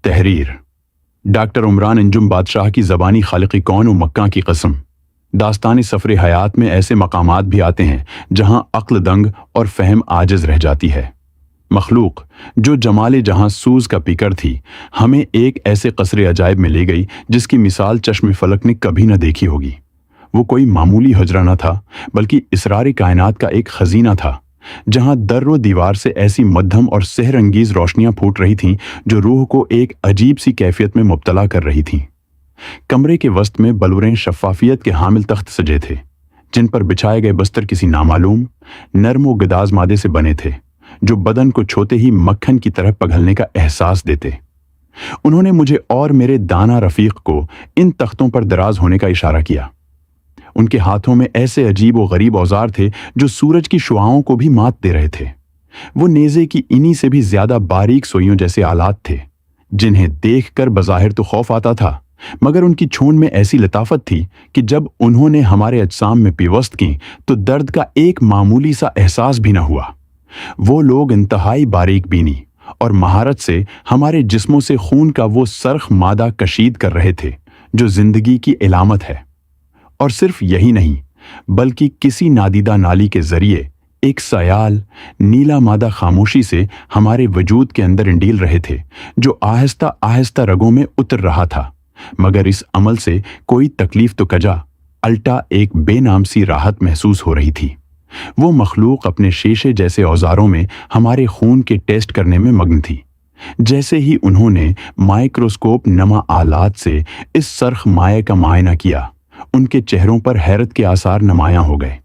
تحریر ڈاکٹر عمران انجم بادشاہ کی زبانی خالق کون و مکہ کی قسم۔ داستان سفر حیات میں ایسے مقامات بھی آتے ہیں جہاں عقل دنگ اور فہم عاجز رہ جاتی ہے۔ مخلوق جو جمال جہاں سوز کا پیکر تھی، ہمیں ایک ایسے قصر عجائب میں لے گئی جس کی مثال چشم فلک نے کبھی نہ دیکھی ہوگی۔ وہ کوئی معمولی حجرہ نہ تھا، بلکہ اسرار کائنات کا ایک خزینہ تھا، جہاں در و دیوار سے ایسی مدھم اور سحر انگیز روشنیاں پھوٹ رہی تھیں جو روح کو ایک عجیب سی کیفیت میں مبتلا کر رہی تھیں۔ کمرے کے وسط میں بلوریں شفافیت کے حامل تخت سجے تھے، جن پر بچھائے گئے بستر کسی نامعلوم نرم و گداز مادے سے بنے تھے، جو بدن کو چھوتے ہی مکھن کی طرح پگھلنے کا احساس دیتے۔ انہوں نے مجھے اور میرے دانا رفیق کو ان تختوں پر دراز ہونے کا اشارہ کیا۔ ان کے ہاتھوں میں ایسے عجیب و غریب اوزار تھے جو سورج کی شعاؤں کو بھی مات دے رہے تھے۔ وہ نیزے کی انہی سے بھی زیادہ باریک سوئیوں جیسے آلات تھے، جنہیں دیکھ کر بظاہر تو خوف آتا تھا، مگر ان کی چھون میں ایسی لطافت تھی کہ جب انہوں نے ہمارے اجسام میں پیوست کی تو درد کا ایک معمولی سا احساس بھی نہ ہوا۔ وہ لوگ انتہائی باریک بینی اور مہارت سے ہمارے جسموں سے خون کا وہ سرخ مادہ کشید کر رہے تھے جو زندگی کی علامت ہے۔ اور صرف یہی نہیں، بلکہ کسی نادیدہ نالی کے ذریعے ایک سیال نیلا مادہ خاموشی سے ہمارے وجود کے اندر انڈیل رہے تھے، جو آہستہ آہستہ رگوں میں اتر رہا تھا، مگر اس عمل سے کوئی تکلیف تو کجا، الٹا ایک بے نام سی راحت محسوس ہو رہی تھی۔ وہ مخلوق اپنے شیشے جیسے اوزاروں میں ہمارے خون کے ٹیسٹ کرنے میں مگن تھی۔ جیسے ہی انہوں نے مائکروسکوپ نما آلات سے اس سرخ مائع کا معائنہ کیا، ان کے چہروں پر حیرت کے آثار نمایاں ہو گئے۔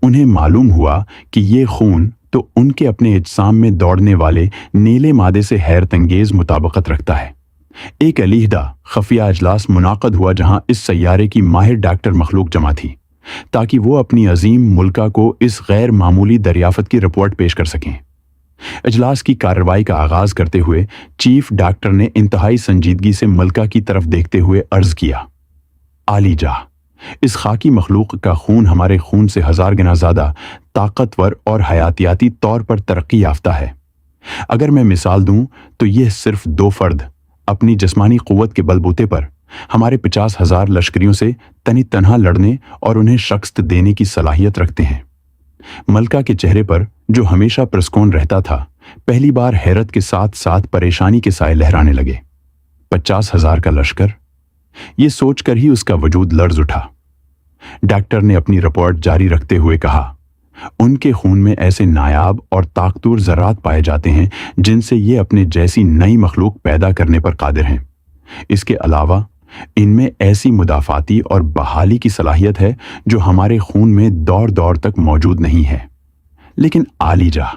انہیں معلوم ہوا کہ یہ خون تو ان کے اپنے اجسام میں دوڑنے والے نیلے مادے سے حیرت انگیز مطابقت رکھتا ہے۔ ایک علیحدہ خفیہ اجلاس منعقد ہوا جہاں اس سیارے کی ماہر ڈاکٹر مخلوق جمع تھی، تاکہ وہ اپنی عظیم ملکہ کو اس غیر معمولی دریافت کی رپورٹ پیش کر سکیں۔ اجلاس کی کارروائی کا آغاز کرتے ہوئے چیف ڈاکٹر نے انتہائی سنجیدگی سے ملکہ کی طرف دیکھتے ہوئے عرض کیا، عالی جاں، اس خاکی مخلوق کا خون ہمارے خون سے 1000 گنا زیادہ طاقتور اور حیاتیاتی طور پر ترقی یافتہ ہے۔ اگر میں مثال دوں تو یہ صرف 2 فرد اپنی جسمانی قوت کے بلبوتے پر ہمارے 50,000 لشکریوں سے تنی تنہا لڑنے اور انہیں شکست دینے کی صلاحیت رکھتے ہیں۔ ملکہ کے چہرے پر، جو ہمیشہ پرسکون رہتا تھا، پہلی بار حیرت کے ساتھ ساتھ پریشانی کے سائے لہرانے لگے۔ 50,000 کا لشکر، یہ سوچ کر ہی اس کا وجود لرز اٹھا۔ ڈاکٹر نے اپنی رپورٹ جاری رکھتے ہوئے کہا، ان کے خون میں ایسے نایاب اور طاقتور ذرات پائے جاتے ہیں جن سے یہ اپنے جیسی نئی مخلوق پیدا کرنے پر قادر ہیں۔ اس کے علاوہ ان میں ایسی مدافعاتی اور بحالی کی صلاحیت ہے جو ہمارے خون میں دور دور تک موجود نہیں ہے۔ لیکن عالی جاں،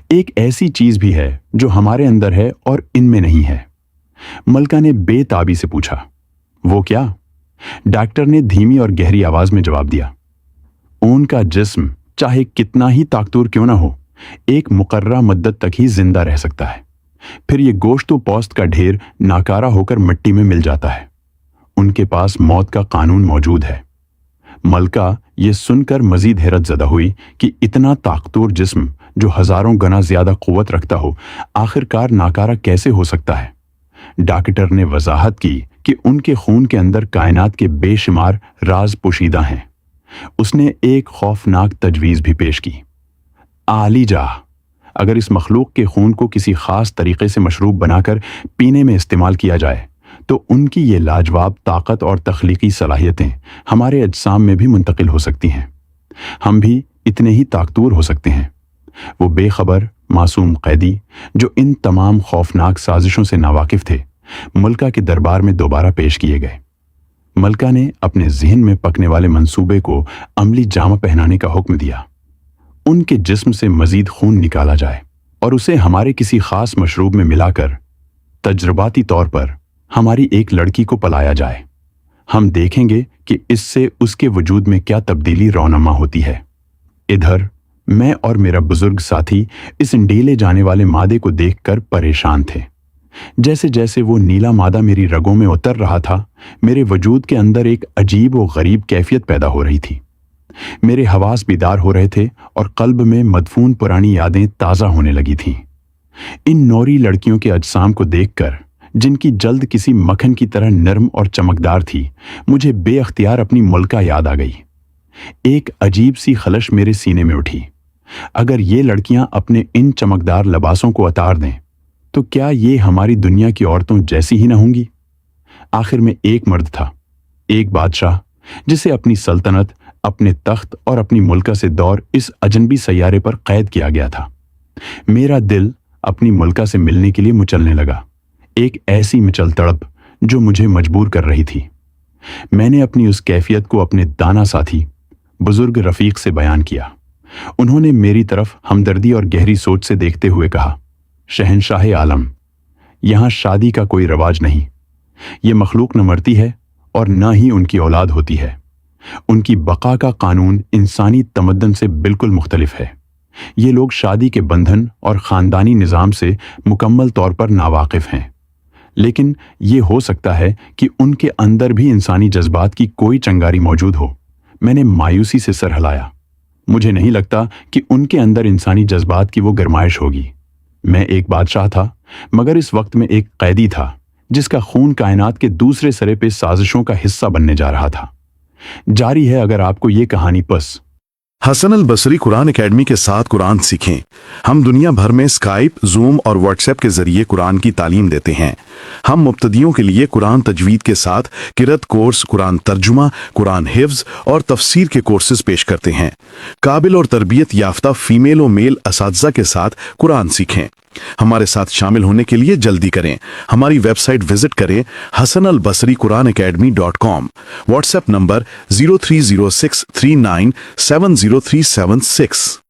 ایک ایسی چیز بھی ہے جو ہمارے اندر ہے اور ان میں نہیں ہے۔ ملکہ نے بے تابی سے پوچھا، وہ کیا؟ ڈاکٹر نے دھیمی اور گہری آواز میں جواب دیا، ان کا جسم چاہے کتنا ہی طاقتور کیوں نہ ہو، ایک مقررہ مدت تک ہی زندہ رہ سکتا ہے، پھر یہ گوشت و پوست کا ڈھیر ناکارہ ہو کر مٹی میں مل جاتا ہے۔ ان کے پاس موت کا قانون موجود ہے۔ ملکہ یہ سن کر مزید حیرت زدہ ہوئی کہ اتنا طاقتور جسم جو 1000 گنا زیادہ قوت رکھتا ہو، آخرکار ناکارہ کیسے ہو سکتا ہے؟ ڈاکٹر نے وضاحت کی کہ ان کے خون کے اندر کائنات کے بے شمار راز پوشیدہ ہیں۔ اس نے ایک خوفناک تجویز بھی پیش کی، عالی جاں، اگر اس مخلوق کے خون کو کسی خاص طریقے سے مشروب بنا کر پینے میں استعمال کیا جائے تو ان کی یہ لاجواب طاقت اور تخلیقی صلاحیتیں ہمارے اجسام میں بھی منتقل ہو سکتی ہیں۔ ہم بھی اتنے ہی طاقتور ہو سکتے ہیں۔ وہ بے خبر معصوم قیدی، جو ان تمام خوفناک سازشوں سے ناواقف تھے، ملکہ کے دربار میں دوبارہ پیش کیے گئے۔ ملکہ نے اپنے ذہن میں پکنے والے منصوبے کو عملی جامہ پہنانے کا حکم دیا۔ ان کے جسم سے مزید خون نکالا جائے اور اسے ہمارے کسی خاص مشروب میں ملا کر تجرباتی طور پر ہماری ایک لڑکی کو پلایا جائے۔ ہم دیکھیں گے کہ اس سے اس کے وجود میں کیا تبدیلی رونما ہوتی ہے۔ ادھر میں اور میرا بزرگ ساتھی اس انڈیلے جانے والے مادے کو دیکھ کر پریشان تھے۔ جیسے جیسے وہ نیلا مادہ میری رگوں میں اتر رہا تھا، میرے وجود کے اندر ایک عجیب و غریب کیفیت پیدا ہو رہی تھی۔ میرے حواس بیدار ہو رہے تھے اور قلب میں مدفون پرانی یادیں تازہ ہونے لگی تھیں۔ ان نوری لڑکیوں کے اجسام کو دیکھ کر جن کی جلد کسی مکھن کی طرح نرم اور چمکدار تھی، مجھے بے اختیار اپنی ملکہ یاد آ گئی۔ ایک عجیب سی خلش میرے سینے میں اٹھی۔ اگر یہ لڑکیاں اپنے ان چمکدار لباسوں کو اتار دیں تو کیا یہ ہماری دنیا کی عورتوں جیسی ہی نہ ہوں گی؟ آخر میں ایک مرد تھا، ایک بادشاہ، جسے اپنی سلطنت، اپنے تخت اور اپنی ملکہ سے دور اس اجنبی سیارے پر قید کیا گیا تھا۔ میرا دل اپنی ملکہ سے ملنے کے لیے مچلنے لگا، ایک ایسی مچل تڑپ جو مجھے مجبور کر رہی تھی۔ میں نے اپنی اس کیفیت کو اپنے دانا ساتھی، بزرگ رفیق سے بیان کیا۔ انہوں نے میری طرف ہمدردی اور گہری سوچ سے دیکھتے ہوئے کہا، شہنشاہ عالم، یہاں شادی کا کوئی رواج نہیں۔ یہ مخلوق نہ مرتی ہے اور نہ ہی ان کی اولاد ہوتی ہے۔ ان کی بقا کا قانون انسانی تمدن سے بالکل مختلف ہے۔ یہ لوگ شادی کے بندھن اور خاندانی نظام سے مکمل طور پر ناواقف ہیں، لیکن یہ ہو سکتا ہے کہ ان کے اندر بھی انسانی جذبات کی کوئی چنگاری موجود ہو۔ میں نے مایوسی سے سر ہلایا۔ مجھے نہیں لگتا کہ ان کے اندر انسانی جذبات کی وہ گرمائش ہوگی۔ میں ایک بادشاہ تھا، مگر اس وقت میں ایک قیدی تھا جس کا خون کائنات کے دوسرے سرے پہ سازشوں کا حصہ بننے جا رہا تھا۔ جاری ہے اگر آپ کو یہ کہانی پس۔ حسن البصری قرآن اکیڈمی کے ساتھ قرآن سیکھیں۔ ہم دنیا بھر میں اسکائپ، زوم اور واٹس ایپ کے ذریعے قرآن کی تعلیم دیتے ہیں۔ ہم مبتدیوں کے لیے قرآن تجوید کے ساتھ قرأت کورس، قرآن ترجمہ، قرآن حفظ اور تفسیر کے کورسز پیش کرتے ہیں۔ قابل اور تربیت یافتہ فیمیل و میل اساتذہ کے ساتھ قرآن سیکھیں۔ ہمارے ساتھ شامل ہونے کے لیے جلدی کریں۔ ہماری ویب سائٹ وزٹ کریں hasanalbasriquranacademy.com۔ What's app number 0306397036